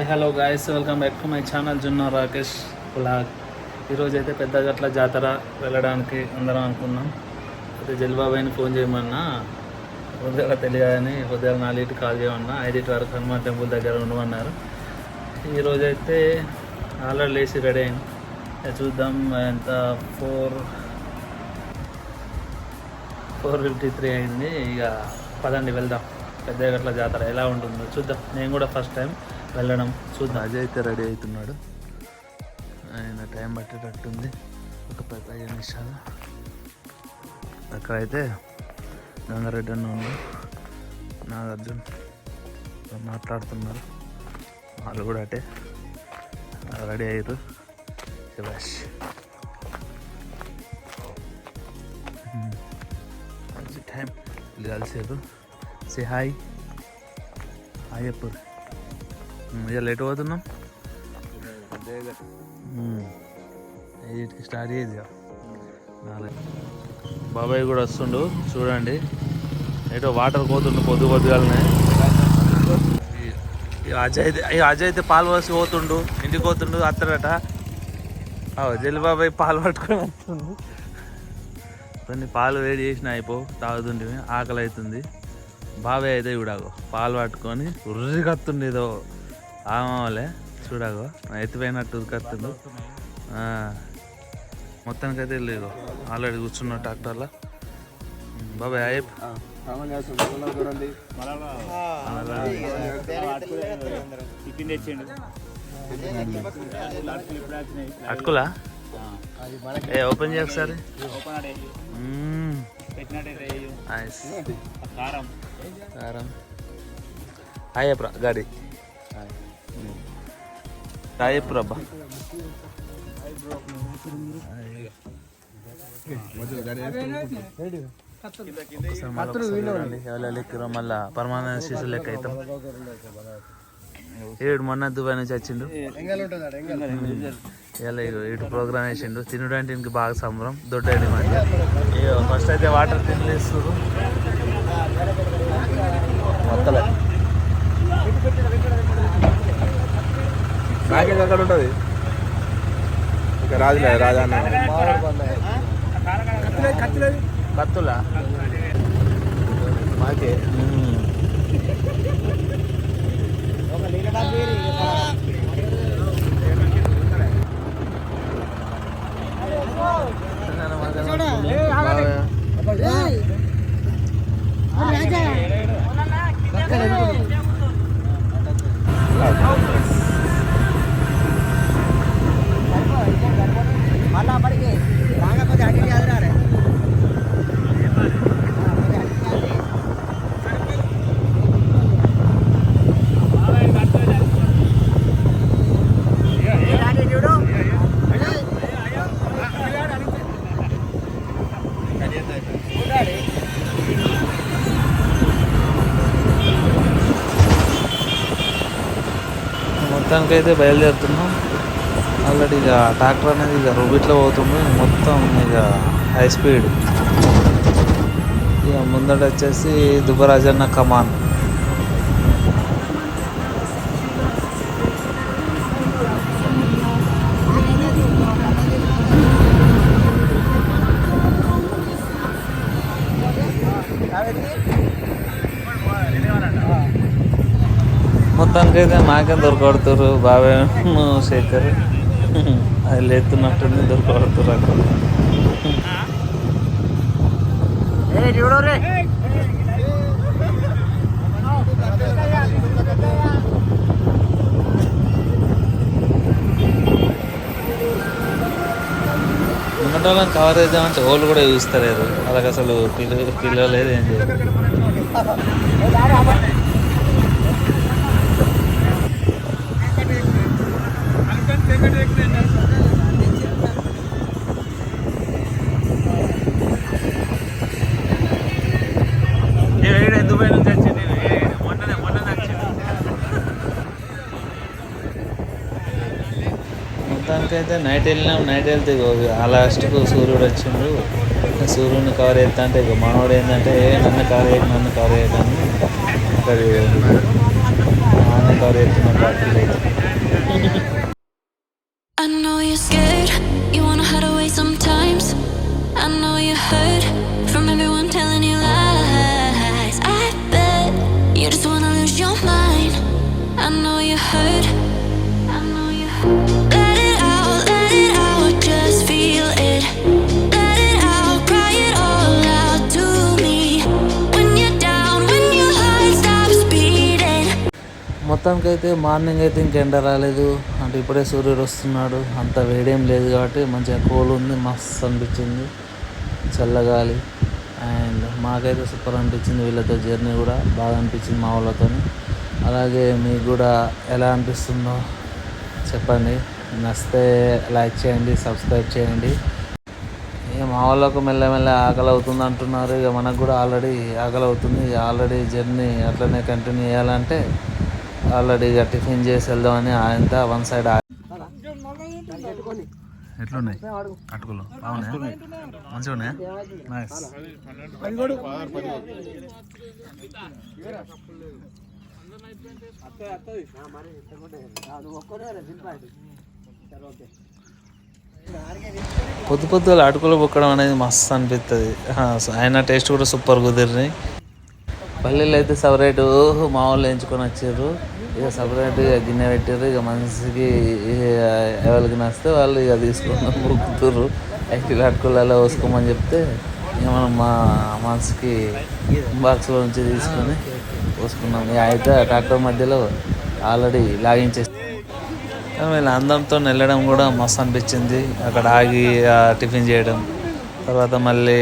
Hi hello guys, welcome back to my channel Junna Rakesh blog. ఈరోజు అయితే పెద్దగట్ల జాతర వెళ్ళడానికి అందరం అనుకున్నాం. అయితే జల్బాబాయిని ఫోన్ చేయమన్నా ఉదయాల తెలియదని ఉదయాల 4 కాల్ చేయమన్నా 5 వరకు హనుమాన్ టెంపుల్ దగ్గర ఉండమన్నారు. ఈరోజు అయితే ఆల్రెడీ లేచి రెడీ అయింది. చూద్దాం ఎంత 4:53 అయింది. ఇక పదండి వెళ్దాం. పెద్దగట్ల జాతర ఎలా ఉంటుందో చూద్దాం. నేను కూడా ఫస్ట్ టైం వెళ్ళడం చూద్దాం. అజయ్ అయితే రెడీ అవుతున్నాడు. ఆయన టైం పట్టేటట్టుంది, ఒక 15 నిమిషాలు. అక్కడైతే గంగారెడ్డి అన్న ఉంది, నాగార్జున్ మాట్లాడుతున్నారు. వాళ్ళు కూడా అటే రెడీ అయ్యారు. శివాష్ మంచి టైం కలిసారు. సే హాయ్ హాయ్ అప్పుడు ఇక లేట్ పోతున్నాం. 8కి స్టార్ట్ అయ్యేది. బాబాయ్ కూడా వస్తుండు చూడండి. ఏటో వాటర్ పోతుండు పొద్దుగాలనే. అజయ్ అయితే పాలు పోసి పోతుండు, ఇంటికి పోతుండు. అత్తడట జల్లిబాబాయ్ పాలు పట్టుకొని వస్తుండు. కొన్ని పాలు వేడి చేసిన తాగుతుంటే ఆకలి అవుతుంది. బాబాయ్ అయితే చూడాగో పాలు పట్టుకొని ఉర్రి కత్తుండు. ఏదో ఆమాలే చూడాగో ఎత్తిపోయినట్టు ఉరికత్తుండు. మొత్తానికైతే లేదు, ఆల్రెడీ కూర్చున్న ట్రాక్టర్లో. బాబాయ్ అయ్యప్ప అటుకులా ఓపెన్ చేయ ఒకసారి. కారం అయ్యప్ప గాడి అయ్యప్ప రబ్బా ఎవరెక్కిరో మళ్ళా పర్మానెంట్ సీసీ లెక్క అవుతాం. ఏడు మొన్న దుబాయ్ నుంచి వచ్చిండు. ఇలా ఇటు ప్రోగ్రామ్ వేసిండు. తినడానికి ఇంక బాగా సంబరం. దొడ్డడి మంది ఫస్ట్ అయితే వాటర్ తినలేస్తారు. మొత్తలే నాకేది అక్కడ ఉంటుంది. ఇక రాజులే రాజా కత్తులా మాకే మొత్తానికైతే బయలుదేరుతున్నాం. ఆల్రెడీ ఇక ట్రాక్టర్ అనేది ఇక రూబిట్లో పోతుంది. మొత్తం ఇక హై స్పీడ్. ఇక ముందట వచ్చేసి దుబ్బరాజన్న కమాన్. మొత్తానికైతే మాకే దొరకబడుతారు. బాబాయ్ శేఖర్ అది లేతున్నట్టుంది, దొరకబడుతారు అక్కడ. ముంగటోళ్ళని కవర్ చేద్దామంటే వాళ్ళు కూడా చూస్తలేరు. వాళ్ళకి అసలు పిల్లలేదు, ఏం చేయలేదు. దుబాయ్ నుంచి వచ్చింది, మొన్ననే వచ్చింది. మొత్తానికైతే నైట్ వెళ్ళినాం. నైట్ వెళ్తే ఆ లాస్ట్కు సూర్యుడు వచ్చిండు. సూర్యుడిని కవర్ చేస్తా అంటే ఇక మనోడు ఏంటంటే నన్ను కవర్ చేయకు అని అక్కడ కవర్ చేస్తున్నాం bottle. I know you're scared, you wanna hide away sometimes. I know you're hurt from everyone telling you lies. I bet you just wanna lose your mind. I know you're hurt, I know you're hurt. Let it out, just feel it. Let it out, cry it all out to me. When you're down, when your heart stops beating. మొత్తానికి అయితే morning అయితే ఇంకెండ రాలేదు, అంటే ఇప్పుడే సూర్యుడు వస్తున్నాడు. అంత వేడేం లేదు కాబట్టి మంచిగా కూల్ ఉంది, మస్తు అనిపించింది, చల్లగాలి. అండ్ మాకైతే సూపర్ అనిపించింది, వీళ్ళతో జర్నీ కూడా బాగా అనిపించింది మా వాళ్ళతో. అలాగే మీకు కూడా ఎలా అనిపిస్తుందో చెప్పండి, నచ్చితే లైక్ చేయండి, సబ్స్క్రైబ్ చేయండి. ఇక మా వాళ్ళకు మెల్లమెల్ల ఆకలి అవుతుంది అంటున్నారు, ఇక మనకు కూడా ఆల్రెడీ ఆకలి అవుతుంది. ఆల్రెడీ జర్నీ అట్లనే కంటిన్యూ చేయాలంటే ఆల్రెడీ ఇక టిఫిన్ చేసి వెళ్దామని ఆయన వన్ సైడ్. ఎట్లున్నాయి అటుకులు? బాగున్నాయి, మంచిగా ఉన్నాయా? నైస్. పొద్దు పొద్దులు అటుకులు బుక్కడం అనేది మస్తు అనిపిస్తుంది. ఆయన టేస్ట్ కూడా సూపర్ కుదిరినాయి. పల్లీలు అయితే సపరేటు మా వాళ్ళు ఎంచుకొని వచ్చారు, ఇక సపరేట్గా గిన్నె పెట్టారు. ఇక మనిషికి ఎవరికి నచ్చితే వాళ్ళు ఇక తీసుకున్నారు, బుక్కుతుర్రు. యాక్చువల్లీ అటుకులలో పోసుకోమని చెప్తే ఇక మనం మా మనసుకి బాక్స్లో నుంచి తీసుకొని పోసుకున్నాం. ఇక అయితే ట్రాక్టర్ మధ్యలో ఆల్రెడీ లాగించేసి వీళ్ళ అందరితో వెళ్ళడం కూడా మస్తు అనిపించింది. అక్కడ ఆగి టిఫిన్ చేయడం, తర్వాత మళ్ళీ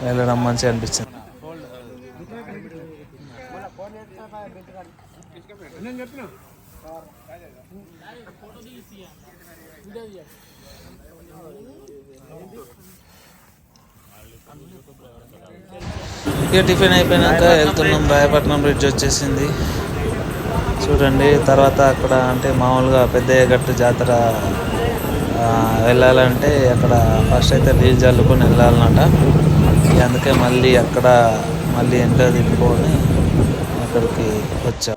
వెళ్ళడం మంచిగా అనిపించింది. ఇక టిఫిన్ అయిపోయినాక వెళ్తున్నాం. రాయపట్నం బ్రిడ్జ్ వచ్చేసింది చూడండి. తర్వాత అక్కడ అంటే మామూలుగా పెద్దయ్య గట్టు జాతర వెళ్ళాలంటే అక్కడ ఫస్ట్ అయితే నీళ్ళు జల్లుకొని వెళ్ళాలన్నమాట. అందుకే మళ్ళీ అక్కడ మళ్ళీ ఎంట తిప్పుకొని అక్కడికి వచ్చాం.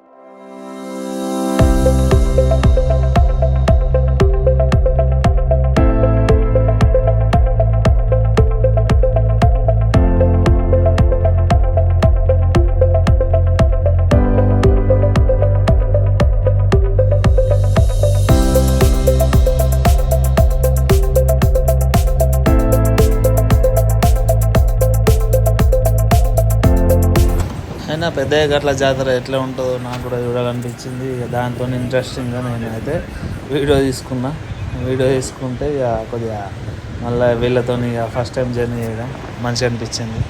అయినా పెద్దయ్య గట్ల జాతర ఎట్లా ఉంటుందో నాకు కూడా చూడాలనిపించింది. దాంతో ఇంట్రెస్టింగ్గా నేను అయితే వీడియో తీసుకుంటే ఇక కొద్దిగా మళ్ళీ వీళ్ళతో ఇక ఫస్ట్ టైం జర్నీ చేయడం మంచిగా అనిపించింది.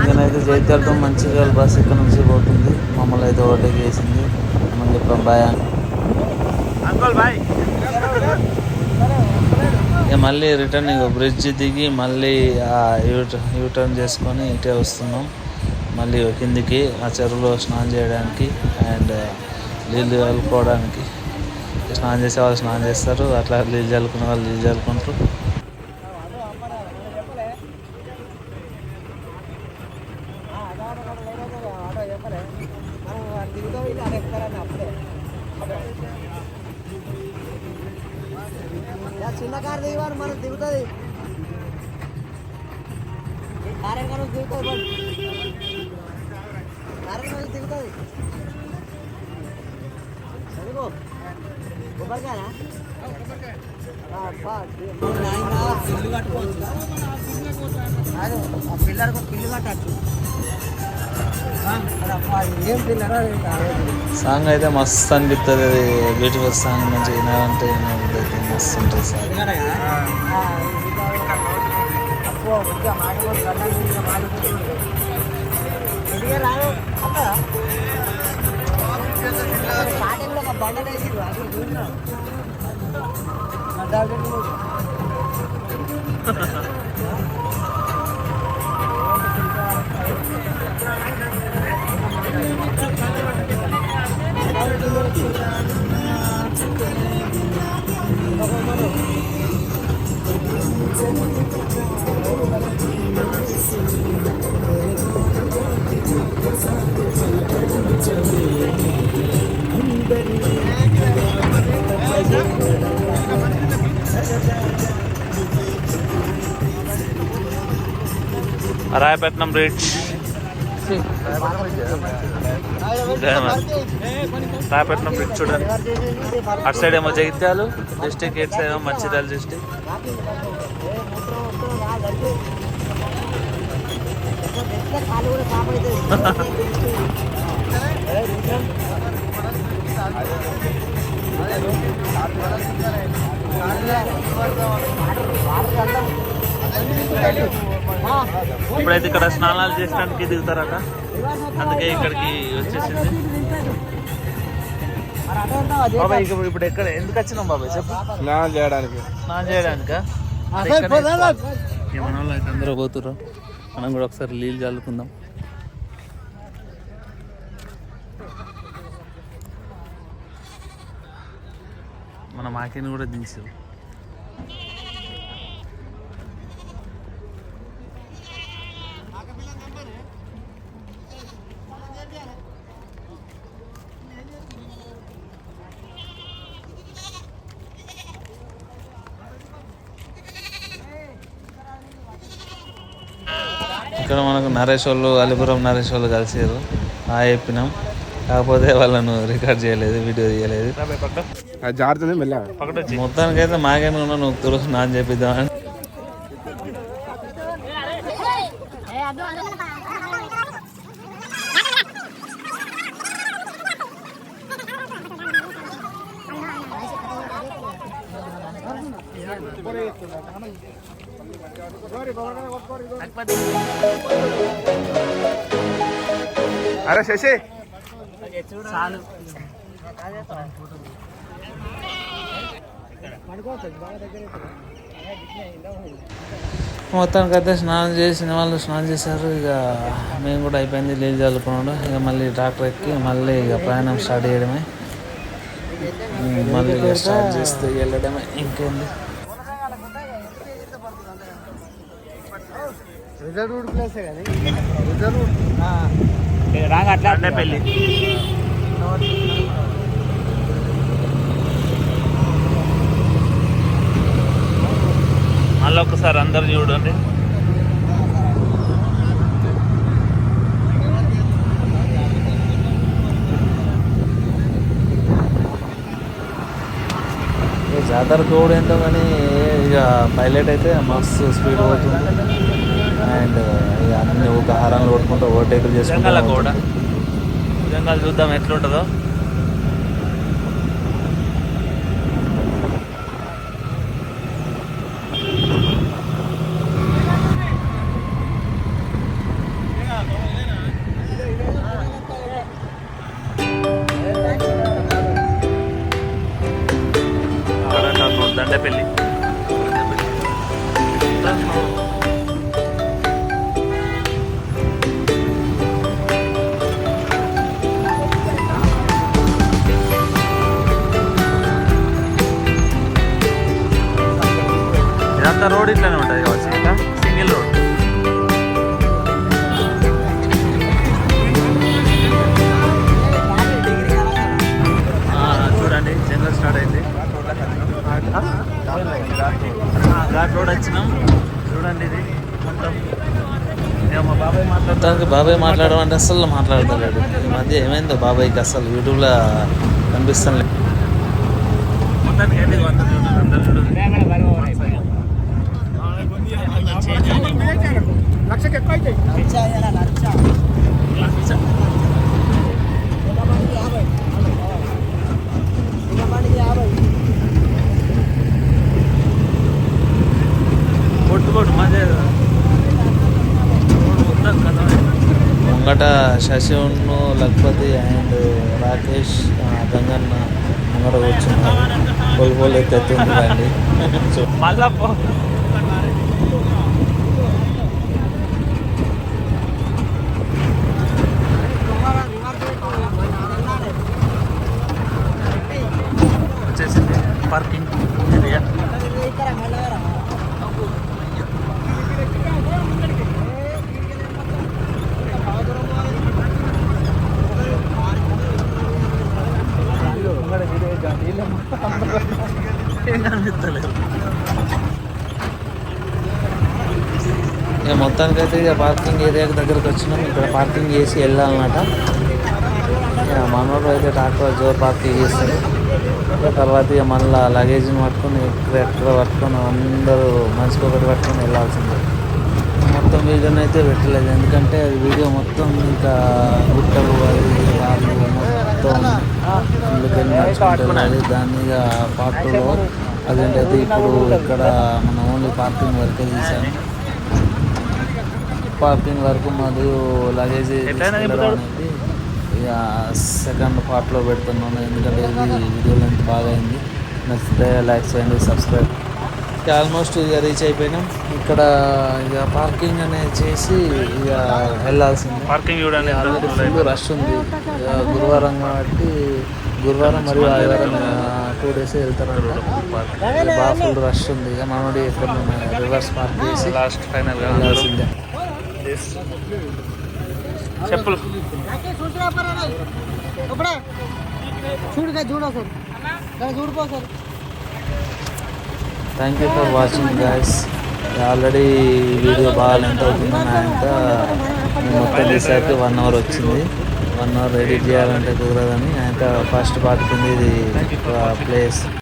నేనైతే జైత్యాలతో మంచిర్యాల బస్ ఇక్కడ నుంచి పోతుంది. మమ్మల్ని అయితే ఓవర్టేక్ చేసింది. మనం చెప్పాం బాయ్. ఇక మళ్ళీ రిటర్న్ ఇక బ్రిడ్జ్ దిగి మళ్ళీ యూటర్న్ చేసుకొని ఇటే వస్తున్నాం. మళ్ళీ కిందికి ఆ చెరువులో స్నానం చేయడానికి అండ్ నీళ్ళు చల్లుకోవడానికి. స్నానం చేసే వాళ్ళు స్నానం చేస్తారు, అట్లా నీళ్ళు చల్లుకునే వాళ్ళు నీళ్ళు చల్లుకుంటారు. చిన్న కారు దిగారు మనం దిగుతుంది నారాయణ దిగుతుంది నారాయణ దిగుతుంది చదువు కొబ్బరికాయనా పిల్లు కట్టుకోవచ్చు పిల్లలకు పిల్లు కట్టచ్చు. సాంగ్ అయితే మస్తు అనిపిస్తుంది, అది బ్యూటిఫుల్ సాంగ్. మంచిగా వినాలంటే మస్తు ఉంటుంది sir. Rayapatnam bridge, Rayapatnam bridge చూడండి. అటు సైడ్ ఏమో జగిత్యాలు డిస్టిక్, ఇటు సైడ్ ఏమో మంచిర్యాల డిస్టిక్. ఇప్పుడైతే ఇక్కడ స్నానాలు చేసడానికి దిగుతారట, అందుకే ఇక్కడికి వచ్చేసింది. బాబాయ్ ఇప్పుడు ఎక్కడ ఎందుకు వచ్చినాం బాబాయ్ చెప్పు? స్నానం చేయడానికి. స్నానం చేయడానికా? మన వాళ్ళు అయితే అందరూ పోతుర్రు, మనం కూడా ఒకసారి నీళ్ళు చల్లుకుందాం. మన మాకిని కూడా దించారు. ఇక్కడ మనకు నరేష్ వాళ్ళు, అలిపురం నరేష్ వాళ్ళు కలిసారు. చెప్పినాం, కాకపోతే వాళ్ళను రికార్డ్ చేయలేదు, వీడియో తీయలేదు. జాగ్రత్త మెల్ల. మొత్తానికి అయితే మాకేమి ఉన్నా నువ్వు తులసి నాన్న చెప్పిద్దామని. అరే శశి మొత్తానికి అయితే స్నానం చేసిన వాళ్ళు స్నానం చేశారు. ఇక మేము కూడా అయిపోయింది, నీళ్ళు చల్లుకున్నాడు. ఇక మళ్ళీ ట్రాక్టర్ ఎక్కి మళ్ళీ ఇక ప్రయాణం స్టార్ట్ చేయడమే. మళ్ళీ ఇక స్టార్ట్ చేస్తే వెళ్ళడమే, ఇంకేంది. పెళ్ళి మళ్ళీ ఒకసారి అందరు చూడండి. జాతరకు కూడా ఏంటో కానీ ఇక పైలట్ అయితే మస్తు స్పీడ్ పోతుంది. అండ్ ఇక అన్ని ఒక హారాలు కొట్టుకుంటూ ఓవర్టేకులు చేసుకుంటా కూడా. నిజంగా చూద్దాం ఎట్లుంటుందో. దండపల్లి ఇదంతా రోడ్ ఇట్లానే ఉంటుంది కావచ్చు, ఇంకా సింగిల్ రోడ్. చూడండి జనరల్ స్టార్ట్ అయింది. ఘాట్ రోడ్ వచ్చినాం చూడండి. ఇది మొత్తం మా బాబాయ్ మాట్లాడటానికి, బాబాయ్ మాట్లాడడం అంటే అసలు మాట్లాడతలేడు. ఈ మధ్య ఏమైందో బాబాయ్కి అసలు యూట్యూబ్లో కనిపిస్తాను. మొత్తానికి అయితే ముంగట శశి ఉన్ను లక్పతి అండ్ రాకేష్ గంగన్న ముంగట కూర్చున్నారు. పోలు ఎత్తుంది రండి. మళ్ళా పార్కింగ్ ఏరియా. ఇక్కడ మెల్లగరా ఏం కనిపిస్తలేదు. ఇక మొత్తానికైతే ఇక పార్కింగ్ ఏరియాకి దగ్గరకు వచ్చినాం. ఇక్కడ పార్కింగ్ చేసి వెళ్ళాలన్నమాట. ఇక మనోడు అయితే ట్రాక్టర్ జోర్ పార్కింగ్ చేస్తారు. ఇక తర్వాత ఇక మళ్ళీ లగేజ్ని పట్టుకొని ఎక్కడ పట్టుకొని అందరూ మనిషికి ఒకటి పట్టుకొని వెళ్ళాల్సిందే. మొత్తం వీడియోని అయితే పెట్టలేదు, ఎందుకంటే అది వీడియో మొత్తం ఇంకా గుట్టలు అది రాళ్ళు మొత్తం అందుకని నడుచుకుంటున్నది. దాన్ని ఇక పార్ట్ 2లో అదేంటైతే ఇప్పుడు ఇక్కడ మనం ఓన్లీ పార్కింగ్ వరకే తీసాము. పార్కింగ్ వరకు మరియు లగేజ్ తీసుకెళ్ళడం అనేది ఇక సెకండ్ పార్ట్లో పెడుతున్నాను, ఎందుకంటే ఇది వీడియో లెంత్ బాగా అయింది. నచ్చితే లైక్ చేయండి, సబ్స్క్రైబ్. ఆల్మోస్ట్ ఇక రీచ్ అయిపోయినాం. ఇక్కడ ఇక పార్కింగ్ అనేది చేసి ఇక వెళ్ళాల్సింది. పార్కింగ్ చూడండి, ఆల్రెడీ ఫుల్ రష్ ఉంది. ఇక గురువారం కాబట్టి గురువారం మరియు ఆదివారం 2 days వెళ్తారంట. బాగా ఫుల్ రష్ ఉంది. ఇక మనోడి ఎక్కడ రివర్స్ పార్క్ చేసి లాస్ట్ ఫైనల్ వెళ్ళాల్సిందే. చెప్పులు చూడు సార్ చూడిపో sir. Thank you for watching guys. Already video బాగా లెంత్ అవుతుందని ఆయనతో మొత్తం తీసేసరికి 1 hour వచ్చింది. 1 hour ఎడిట్ చేయాలంటే కుదరదని ఆయనతో ఫస్ట్ పార్ట్ కింద ఇది ప్లేస్